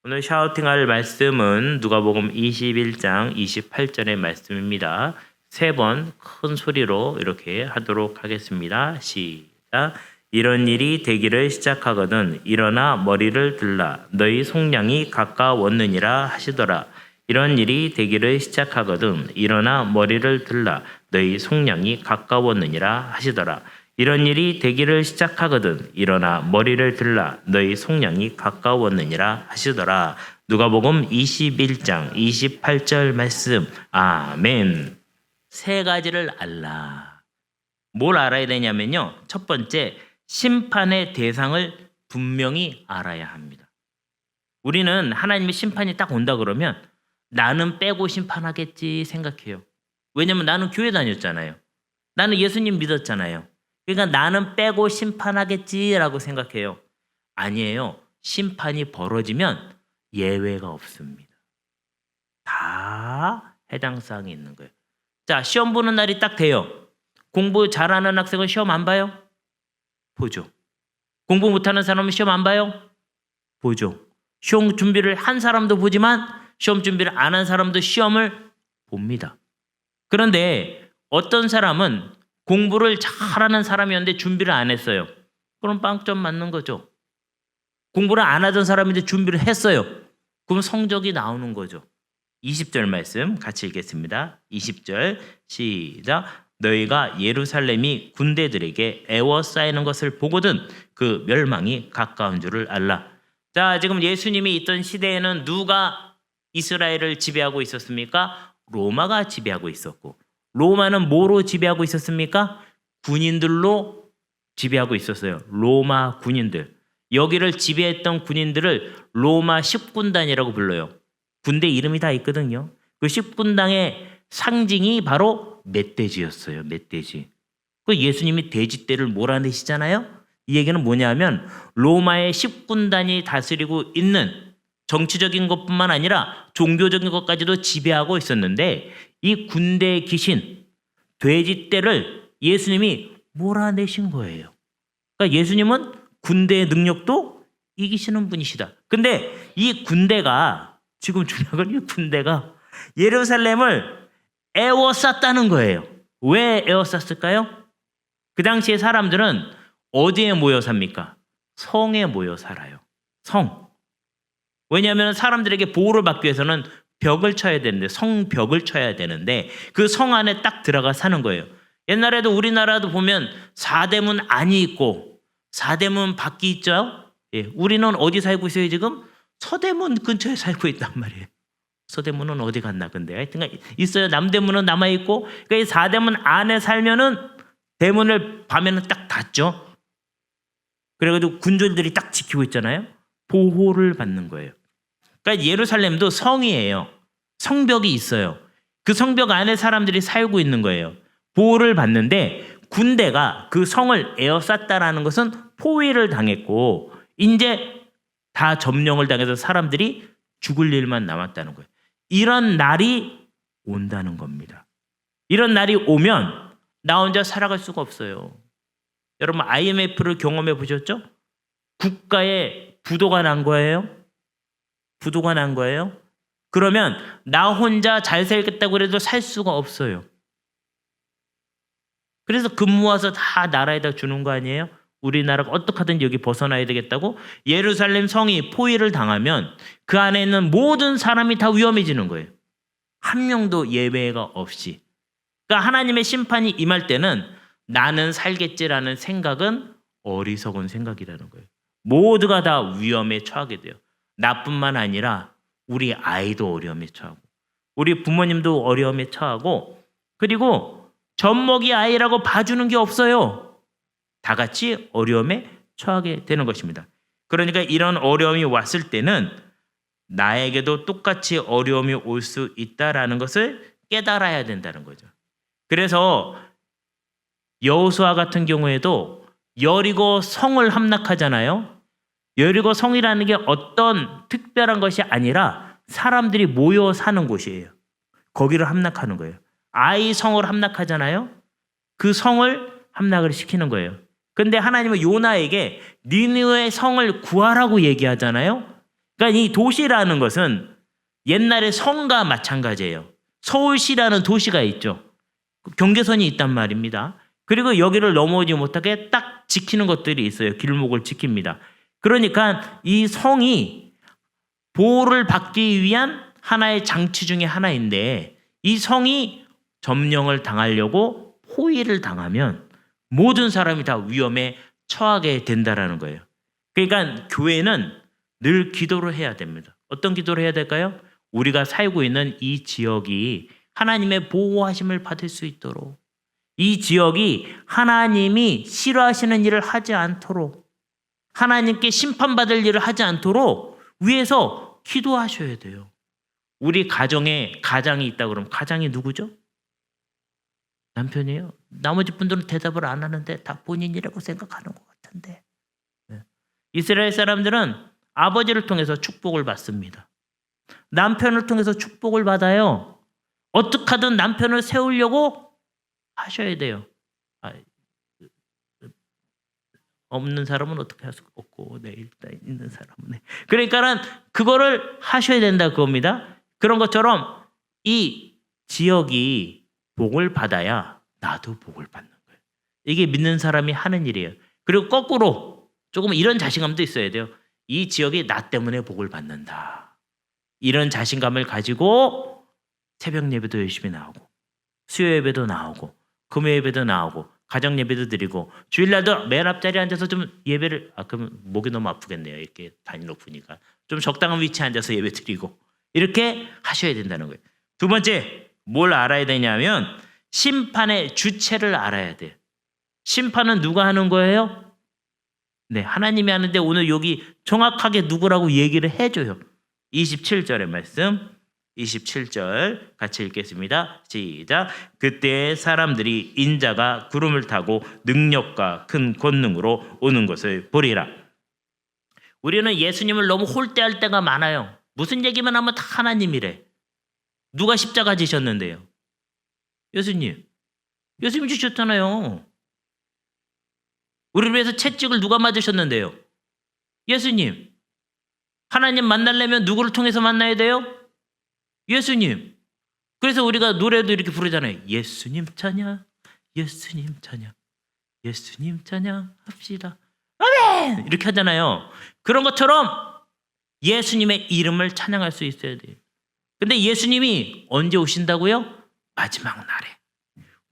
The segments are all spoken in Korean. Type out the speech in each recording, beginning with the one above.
오늘 샤우팅할 말씀은 누가복음 21장 28절의 말씀입니다. 세 번 큰 소리로 이렇게 하도록 하겠습니다. 시작. 이런 일이 되기를 시작하거든 일어나 머리를 들라 너희 속량이 가까웠느니라 하시더라. 이런 일이 되기를 시작하거든 일어나 머리를 들라 너희 속량이 가까웠느니라 하시더라. 이런 일이 되기를 시작하거든 일어나 머리를 들라 너희 속량이 가까웠느니라 하시더라. 누가복음 21장 28절 말씀. 아멘. 세 가지를 알라. 뭘 알아야 되냐면요. 첫 번째, 심판의 대상을 분명히 알아야 합니다. 우리는 하나님의 심판이 딱 온다 그러면 나는 빼고 심판하겠지 생각해요. 왜냐면 나는 교회 다녔잖아요. 나는 예수님 믿었잖아요. 그러니까 나는 빼고 심판하겠지라고 생각해요. 아니에요. 심판이 벌어지면 예외가 없습니다. 다 해당 사항이 있는 거예요. 자, 시험 보는 날이 딱 돼요. 공부 잘하는 학생은 시험 안 봐요? 보죠. 공부 못하는 사람은 시험 안 봐요? 보죠. 시험 준비를 한 사람도 보지만 시험 준비를 안 한 사람도 시험을 봅니다. 그런데 어떤 사람은 공부를 잘하는 사람이었는데 준비를 안 했어요. 그럼 빵점 맞는 거죠. 공부를 안 하던 사람인데 준비를 했어요. 그럼 성적이 나오는 거죠. 20절 말씀 같이 읽겠습니다. 20절 시작. 너희가 예루살렘이 군대들에게 애워싸이는 것을 보거든 그 멸망이 가까운 줄을 알라. 자, 지금 예수님이 있던 시대에는 누가 이스라엘을 지배하고 있었습니까? 로마가 지배하고 있었고, 로마는 뭐로 지배하고 있었습니까? 군인들로 지배하고 있었어요. 로마 군인들. 여기를 지배했던 군인들을 로마 10군단이라고 불러요. 군대 이름이 다 있거든요. 그 10군단의 상징이 바로 멧돼지였어요. 멧돼지. 그 예수님이 돼지떼를 몰아내시잖아요. 이 얘기는 뭐냐면 로마의 10군단이 다스리고 있는 정치적인 것뿐만 아니라 종교적인 것까지도 지배하고 있었는데 이 군대의 귀신 돼지떼를 예수님이 몰아내신 거예요. 그러니까 예수님은 군대의 능력도 이기시는 분이시다. 근데 이 군대가 지금 중요한 건 이 군대가 예루살렘을 에워쌌다는 거예요. 왜 에워쌌을까요? 그 당시에 사람들은 어디에 모여 삽니까? 성에 모여 살아요. 성. 왜냐하면 사람들에게 보호를 받기 위해서는 벽을 쳐야 되는데 성벽을 쳐야 되는데 그 성 안에 딱 들어가 사는 거예요. 옛날에도 우리나라도 보면 사대문 안이 있고 사대문 밖이 있죠. 예, 우리는 어디 살고 있어요 지금? 서대문 근처에 살고 있단 말이에요. 서대문은 어디 갔나 근데 하여튼 있어요. 남대문은 남아 있고 그러니까 이 사대문 안에 살면은 대문을 밤에는 딱 닫죠. 그래가지고 군졸들이 딱 지키고 있잖아요. 보호를 받는 거예요. 그러니까 예루살렘도 성이에요. 성벽이 있어요. 그 성벽 안에 사람들이 살고 있는 거예요. 보호를 받는데 군대가 그 성을 에워쌌다라는 것은 포위를 당했고 이제 다 점령을 당해서 사람들이 죽을 일만 남았다는 거예요. 이런 날이 온다는 겁니다. 이런 날이 오면 나 혼자 살아갈 수가 없어요. 여러분 IMF를 경험해 보셨죠? 국가에 부도가 난 거예요. 부도가 난 거예요. 그러면 나 혼자 잘 살겠다고 해도 살 수가 없어요. 그래서 금 모아서 다 나라에다 주는 거 아니에요? 우리나라가 어떻게 하든 여기 벗어나야 되겠다고 예루살렘 성이 포위를 당하면 그 안에 있는 모든 사람이 다 위험해지는 거예요. 한 명도 예외가 없이. 그러니까 하나님의 심판이 임할 때는 나는 살겠지라는 생각은 어리석은 생각이라는 거예요. 모두가 다 위험에 처하게 돼요. 나뿐만 아니라 우리 아이도 어려움에 처하고 우리 부모님도 어려움에 처하고 그리고 젖먹이 아이라고 봐주는 게 없어요. 다 같이 어려움에 처하게 되는 것입니다. 그러니까 이런 어려움이 왔을 때는 나에게도 똑같이 어려움이 올 수 있다라는 것을 깨달아야 된다는 거죠. 그래서 여호수아 같은 경우에도 여리고 성을 함락하잖아요. 여리고 성이라는 게 어떤 특별한 것이 아니라 사람들이 모여 사는 곳이에요. 거기를 함락하는 거예요. 아이 성을 함락하잖아요. 그 성을 함락을 시키는 거예요. 근데 하나님은 요나에게 니느웨 성을 구하라고 얘기하잖아요. 그러니까 이 도시라는 것은 옛날의 성과 마찬가지예요. 서울시라는 도시가 있죠. 경계선이 있단 말입니다. 그리고 여기를 넘어오지 못하게 딱 지키는 것들이 있어요. 길목을 지킵니다. 그러니까 이 성이 보호를 받기 위한 하나의 장치 중에 하나인데 이 성이 점령을 당하려고 포위를 당하면 모든 사람이 다 위험에 처하게 된다라는 거예요. 그러니까 교회는 늘 기도를 해야 됩니다. 어떤 기도를 해야 될까요? 우리가 살고 있는 이 지역이 하나님의 보호하심을 받을 수 있도록, 이 지역이 하나님이 싫어하시는 일을 하지 않도록, 하나님께 심판받을 일을 하지 않도록 위에서 기도하셔야 돼요. 우리 가정에 가장이 있다 그러면 가장이 누구죠? 남편이에요. 나머지 분들은 대답을 안 하는데 다 본인이라고 생각하는 것 같은데. 이스라엘 사람들은 아버지를 통해서 축복을 받습니다. 남편을 통해서 축복을 받아요. 어떻게 하든 남편을 세우려고 하셔야 돼요. 없는 사람은 어떻게 할 수 없고, 네, 일단 있는 사람은. 네. 그러니까는 그거를 하셔야 된다 그겁니다. 그런 것처럼 이 지역이 복을 받아야 나도 복을 받는 거예요. 이게 믿는 사람이 하는 일이에요. 그리고 거꾸로 조금 이런 자신감도 있어야 돼요. 이 지역이 나 때문에 복을 받는다. 이런 자신감을 가지고 새벽 예배도 열심히 나오고, 수요 예배도 나오고, 금요 예배도 나오고, 가정 예배도 드리고, 주일날도 맨 앞자리에 앉아서 좀 예배를, 그러면 목이 너무 아프겠네요. 이렇게 단위 높으니까. 좀 적당한 위치에 앉아서 예배 드리고, 이렇게 하셔야 된다는 거예요. 두 번째, 뭘 알아야 되냐면 심판의 주체를 알아야 돼요. 심판은 누가 하는 거예요? 네, 하나님이 하는데 오늘 여기 정확하게 누구라고 얘기를 해줘요. 27절의 말씀, 27절 같이 읽겠습니다. 시작. 그때 사람들이 인자가 구름을 타고 능력과 큰 권능으로 오는 것을 보리라. 우리는 예수님을 너무 홀대할 때가 많아요. 무슨 얘기만 하면 다 하나님이래. 누가 십자가 지셨는데요? 예수님. 예수님 지셨잖아요. 우리를 위해서 채찍을 누가 맞으셨는데요? 예수님. 하나님 만나려면 누구를 통해서 만나야 돼요? 예수님. 그래서 우리가 노래도 이렇게 부르잖아요. 예수님 찬양, 예수님 찬양, 예수님 찬양 합시다. 아멘! 이렇게 하잖아요. 그런 것처럼 예수님의 이름을 찬양할 수 있어야 돼요. 근데 예수님이 언제 오신다고요? 마지막 날에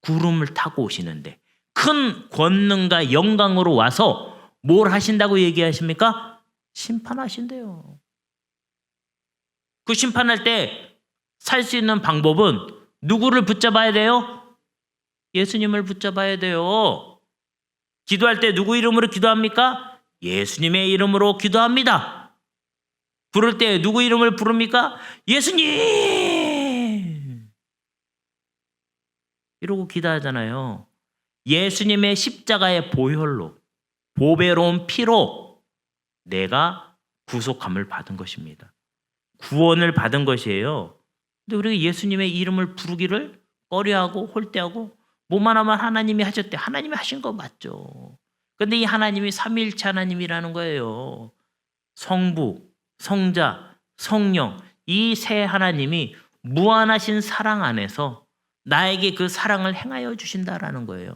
구름을 타고 오시는데 큰 권능과 영광으로 와서 뭘 하신다고 얘기하십니까? 심판하신대요. 그 심판할 때 살 수 있는 방법은 누구를 붙잡아야 돼요? 예수님을 붙잡아야 돼요. 기도할 때 누구 이름으로 기도합니까? 예수님의 이름으로 기도합니다. 부를 때 누구 이름을 부릅니까? 예수님! 이러고 기도하잖아요. 예수님의 십자가의 보혈로, 보배로운 피로 내가 구속함을 받은 것입니다. 구원을 받은 것이에요. 근데 우리가 예수님의 이름을 부르기를 꺼려하고 홀대하고 뭐만 하면 하나님이 하셨대. 하나님이 하신 거 맞죠. 근데 이 하나님이 삼위일체 하나님이라는 거예요. 성부, 성자, 성령, 이 세 하나님이 무한하신 사랑 안에서 나에게 그 사랑을 행하여 주신다라는 거예요.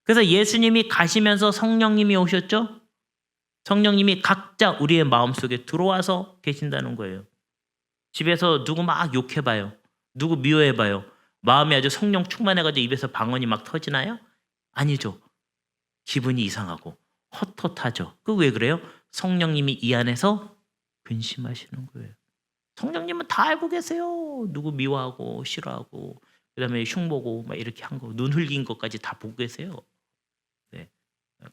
그래서 예수님이 가시면서 성령님이 오셨죠? 성령님이 각자 우리의 마음속에 들어와서 계신다는 거예요. 집에서 누구 막 욕해봐요. 누구 미워해봐요. 마음이 아주 성령 충만해가지고 입에서 방언이 막 터지나요? 아니죠. 기분이 이상하고 헛헛하죠. 그 왜 그래요? 성령님이 이 안에서 근심하시는 거예요. 성령님은 다 알고 계세요. 누구 미워하고 싫어하고 그다음에 흉보고 막 이렇게 한 거, 눈 흘긴 것까지 다 보고 계세요. 네.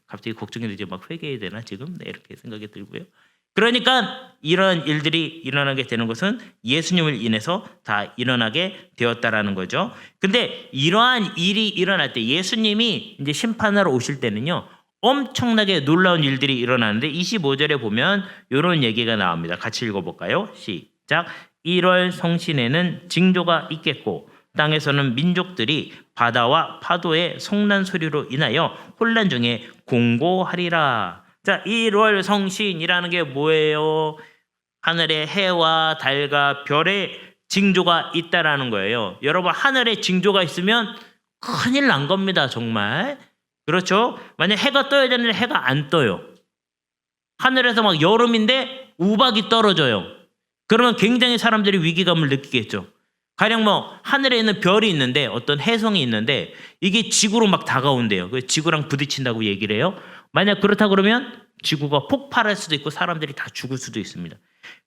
갑자기 걱정이 되죠. 막 회개해야 되나 지금? 네, 이렇게 생각이 들고요. 그러니까 이런 일들이 일어나게 되는 것은 예수님을 인해서 다 일어나게 되었다라는 거죠. 근데 이러한 일이 일어날 때 예수님이 이제 심판하러 오실 때는요. 엄청나게 놀라운 일들이 일어나는데 25절에 보면 이런 얘기가 나옵니다. 같이 읽어볼까요? 시작. 1월 성신에는 징조가 있겠고 땅에서는 민족들이 바다와 파도의 성난 소리로 인하여 혼란 중에 공고하리라. 자, 1월 성신이라는 게 뭐예요? 하늘에 해와 달과 별의 징조가 있다라는 거예요. 여러분, 하늘에 징조가 있으면 큰일 난 겁니다. 정말. 그렇죠? 만약 해가 떠야 되는데 해가 안 떠요. 하늘에서 막 여름인데 우박이 떨어져요. 그러면 굉장히 사람들이 위기감을 느끼겠죠. 가령 뭐 하늘에 있는 별이 있는데 어떤 혜성이 있는데 이게 지구로 막 다가온대요. 그래서 지구랑 부딪힌다고 얘기를 해요. 만약 그렇다 그러면 지구가 폭발할 수도 있고 사람들이 다 죽을 수도 있습니다.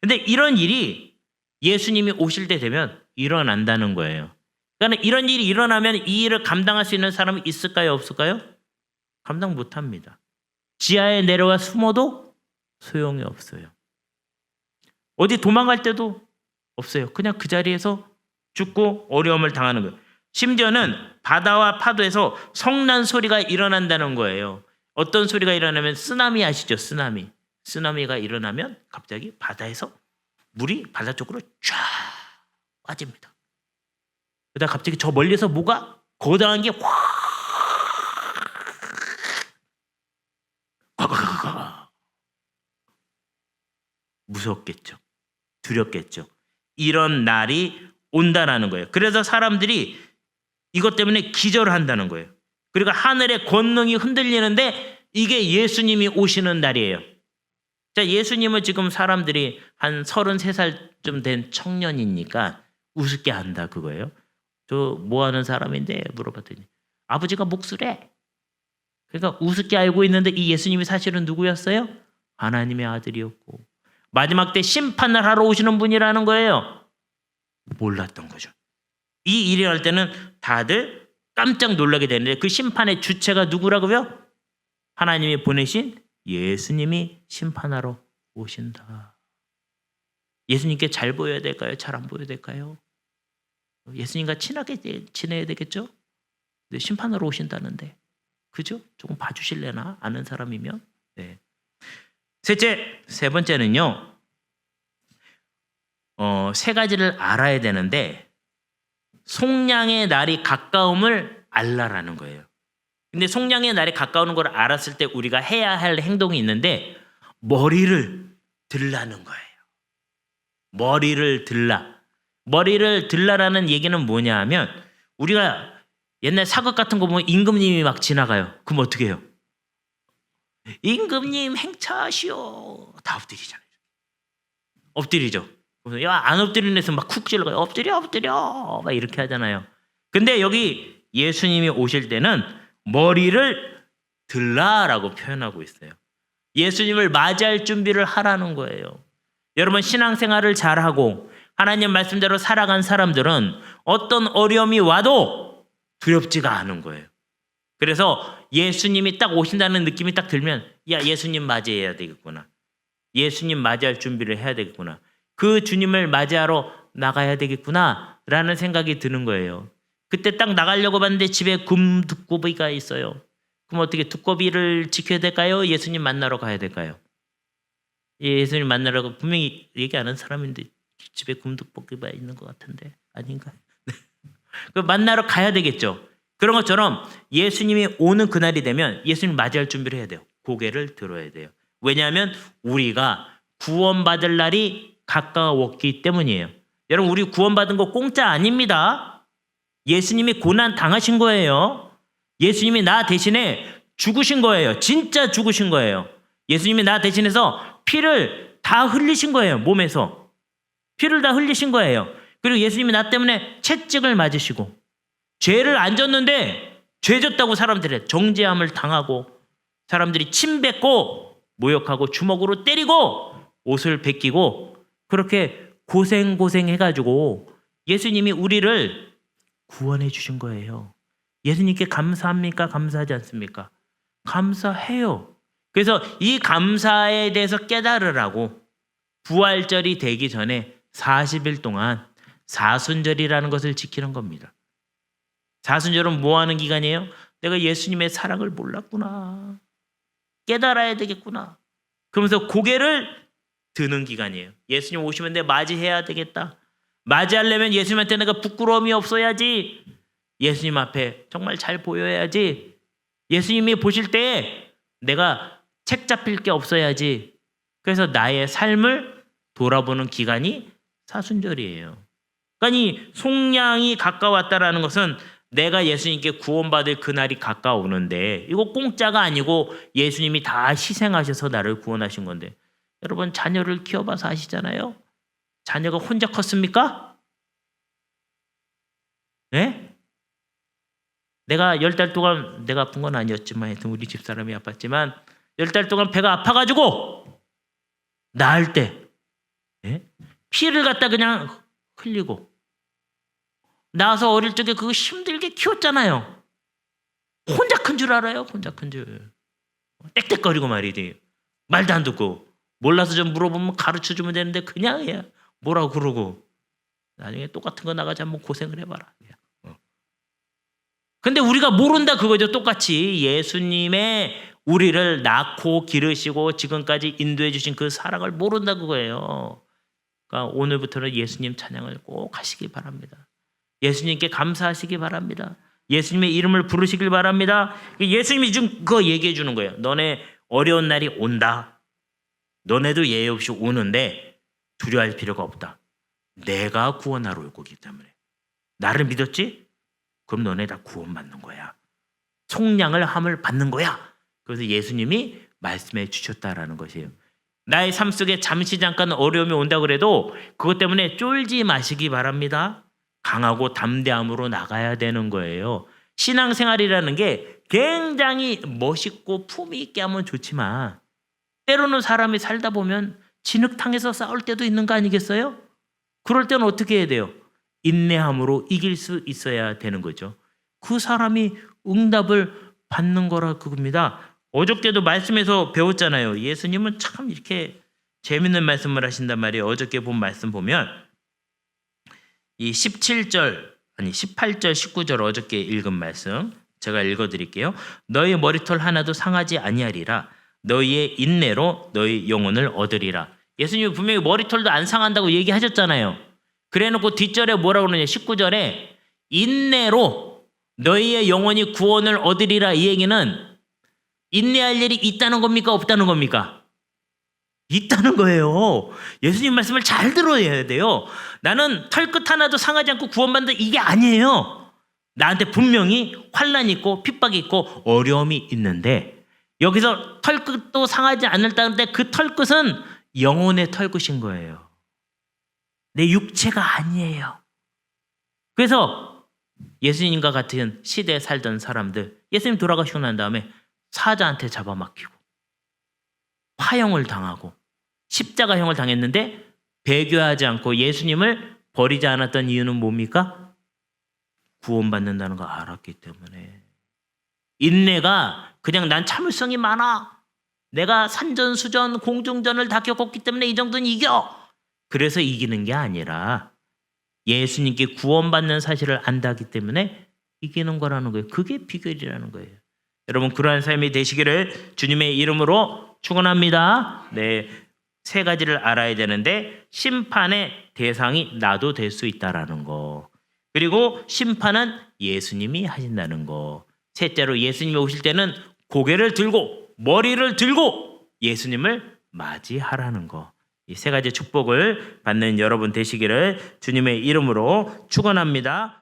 근데 이런 일이 예수님이 오실 때 되면 일어난다는 거예요. 그러니까 이런 일이 일어나면 이 일을 감당할 수 있는 사람이 있을까요? 없을까요? 감당 못합니다. 지하에 내려가 숨어도 소용이 없어요. 어디 도망갈 때도 없어요. 그냥 그 자리에서 죽고 어려움을 당하는 거예요. 심지어는 바다와 파도에서 성난 소리가 일어난다는 거예요. 어떤 소리가 일어나면 쓰나미 아시죠? 쓰나미. 쓰나미가 일어나면 갑자기 바다에서 물이 바다 쪽으로 쫙 빠집니다. 그러다 갑자기 저 멀리서 뭐가 거대한 게 확 무섭겠죠. 두렵겠죠. 이런 날이 온다라는 거예요. 그래서 사람들이 이것 때문에 기절한다는 거예요. 그리고 하늘의 권능이 흔들리는데 이게 예수님이 오시는 날이에요. 자, 예수님은 지금 사람들이 한 33살쯤 된 청년이니까 우습게 한다 그거예요. 저 뭐 하는 사람인데 물어봤더니 아버지가 목수래. 그러니까 우습게 알고 있는데 이 예수님이 사실은 누구였어요? 하나님의 아들이었고 마지막 때 심판을 하러 오시는 분이라는 거예요. 몰랐던 거죠. 이 일이 할 때는 다들 깜짝 놀라게 되는데 그 심판의 주체가 누구라고요? 하나님이 보내신 예수님이 심판하러 오신다. 예수님께 잘 보여야 될까요? 잘 안 보여야 될까요? 예수님과 친하게 지내야 되겠죠? 근데 심판하러 오신다는데 그죠? 조금 봐주실래나? 아는 사람이면. 네. 세 번째는요. 세 가지를 알아야 되는데 속량의 날이 가까움을 알라라는 거예요. 근데 속량의 날이 가까우는 걸 알았을 때 우리가 해야 할 행동이 있는데 머리를 들라는 거예요. 머리를 들라. 머리를 들라라는 얘기는 뭐냐 하면 우리가 옛날 사극 같은 거 보면 임금님이 막 지나가요. 그럼 어떻게 해요? 임금님 행차하시오. 다 엎드리잖아요. 엎드리죠. 야, 안 엎드리는 애서 막 쿡 찔러가요. 엎드려 막 이렇게 하잖아요. 근데 여기 예수님이 오실 때는 머리를 들라라고 표현하고 있어요. 예수님을 맞이할 준비를 하라는 거예요. 여러분 신앙생활을 잘하고 하나님 말씀대로 살아간 사람들은 어떤 어려움이 와도 두렵지가 않은 거예요. 그래서 예수님이 딱 오신다는 느낌이 딱 들면 야, 예수님 맞이해야 되겠구나. 예수님 맞이할 준비를 해야 되겠구나. 그 주님을 맞이하러 나가야 되겠구나 라는 생각이 드는 거예요. 그때 딱 나가려고 봤는데 집에 금 두꺼비가 있어요. 그럼 어떻게 두꺼비를 지켜야 될까요? 예수님 만나러 가야 될까요? 예수님 만나러 분명히 얘기 안 한 사람인데 집에 금 두꺼비가 있는 것 같은데 아닌가요? 그 만나러 가야 되겠죠. 그런 것처럼 예수님이 오는 그날이 되면 예수님 맞이할 준비를 해야 돼요. 고개를 들어야 돼요. 왜냐하면 우리가 구원받을 날이 가까웠기 때문이에요. 여러분 우리 구원받은 거 공짜 아닙니다. 예수님이 고난 당하신 거예요. 예수님이 나 대신에 죽으신 거예요. 진짜 죽으신 거예요. 예수님이 나 대신해서 피를 다 흘리신 거예요. 몸에서. 피를 다 흘리신 거예요. 그리고 예수님이 나 때문에 채찍을 맞으시고 죄를 안 졌는데 죄 졌다고 사람들이 정죄함을 당하고 사람들이 침 뱉고 모욕하고 주먹으로 때리고 옷을 벗기고 그렇게 고생해가지고 예수님이 우리를 구원해 주신 거예요. 예수님께 감사합니까? 감사하지 않습니까? 감사해요. 그래서 이 감사에 대해서 깨달으라고 부활절이 되기 전에 40일 동안 사순절이라는 것을 지키는 겁니다. 사순절은 뭐 하는 기간이에요? 내가 예수님의 사랑을 몰랐구나. 깨달아야 되겠구나. 그러면서 고개를 드는 기간이에요. 예수님 오시면 내가 맞이해야 되겠다. 맞이하려면 예수님한테 내가 부끄러움이 없어야지. 예수님 앞에 정말 잘 보여야지. 예수님이 보실 때 내가 책 잡힐 게 없어야지. 그래서 나의 삶을 돌아보는 기간이 사순절이에요. 그러니까 이 속량이 가까웠다라는 것은 내가 예수님께 구원받을 그날이 가까우는데 이거 공짜가 아니고 예수님이 다 희생하셔서 나를 구원하신 건데 여러분 자녀를 키워봐서 아시잖아요. 자녀가 혼자 컸습니까? 네? 내가 10달 동안 내가 아픈 건 아니었지만 하여튼 우리 집사람이 아팠지만 10달 동안 배가 아파가지고 나을 때 피를 갖다 그냥 흘리고 나와서 어릴 적에 그거 힘들게 키웠잖아요. 혼자 큰 줄 알아요? 혼자 큰 줄. 땡땡거리고 말이지. 말도 안 듣고 몰라서 좀 물어보면 가르쳐주면 되는데 그냥 해야 뭐라고 그러고 나중에 똑같은 거 나가지 한번 고생을 해봐라. 근데 우리가 모른다 그거죠. 똑같이 예수님의 우리를 낳고 기르시고 지금까지 인도해 주신 그 사랑을 모른다 그거예요. 그러니까 오늘부터는 예수님 찬양을 꼭 하시기 바랍니다. 예수님께 감사하시기 바랍니다. 예수님의 이름을 부르시길 바랍니다. 예수님이 지금 그거 얘기해 주는 거예요. 너네 어려운 날이 온다. 너네도 예외 없이 오는데 두려워할 필요가 없다. 내가 구원하러 올 거기 때문에. 나를 믿었지? 그럼 너네 다 구원받는 거야. 속량을 함을 받는 거야. 그래서 예수님이 말씀해 주셨다라는 것이에요. 나의 삶 속에 잠시 잠깐 어려움이 온다 그래도 그것 때문에 쫄지 마시기 바랍니다. 강하고 담대함으로 나가야 되는 거예요. 신앙생활이라는 게 굉장히 멋있고 품위 있게 하면 좋지만 때로는 사람이 살다 보면 진흙탕에서 싸울 때도 있는 거 아니겠어요? 그럴 때는 어떻게 해야 돼요? 인내함으로 이길 수 있어야 되는 거죠. 그 사람이 응답을 받는 거라 그겁니다. 어저께도 말씀에서 배웠잖아요. 예수님은 참 이렇게 재밌는 말씀을 하신단 말이에요. 어저께 본 말씀 보면 이 18절, 19절 어저께 읽은 말씀 제가 읽어드릴게요. 너희 머리털 하나도 상하지 아니하리라. 너희의 인내로 너희 영혼을 얻으리라. 예수님이 분명히 머리털도 안 상한다고 얘기하셨잖아요. 그래놓고 뒷절에 뭐라고 그러냐. 19절에 인내로 너희의 영혼이 구원을 얻으리라. 이 얘기는 인내할 일이 있다는 겁니까? 없다는 겁니까? 있다는 거예요. 예수님 말씀을 잘 들어야 돼요. 나는 털끝 하나도 상하지 않고 구원받는다 이게 아니에요. 나한테 분명히 환난이 있고 핍박이 있고 어려움이 있는데 여기서 털끝도 상하지 않는다는데 그 털끝은 영혼의 털끝인 거예요. 내 육체가 아니에요. 그래서 예수님과 같은 시대에 살던 사람들 예수님 돌아가시고 난 다음에 사자한테 잡아먹히고 화형을 당하고 십자가형을 당했는데 배교하지 않고 예수님을 버리지 않았던 이유는 뭡니까? 구원받는다는 거 알았기 때문에. 인내가 그냥 난 참을성이 많아. 내가 산전수전 공중전을 다 겪었기 때문에 이 정도는 이겨. 그래서 이기는 게 아니라 예수님께 구원받는 사실을 안다기 때문에 이기는 거라는 거예요. 그게 비결이라는 거예요. 여러분 그러한 삶이 되시기를 주님의 이름으로 축원합니다. 네, 세 가지를 알아야 되는데 심판의 대상이 나도 될 수 있다라는 거. 그리고 심판은 예수님이 하신다는 거. 셋째로 예수님이 오실 때는 고개를 들고 머리를 들고 예수님을 맞이하라는 거. 이 세 가지 축복을 받는 여러분 되시기를 주님의 이름으로 축원합니다.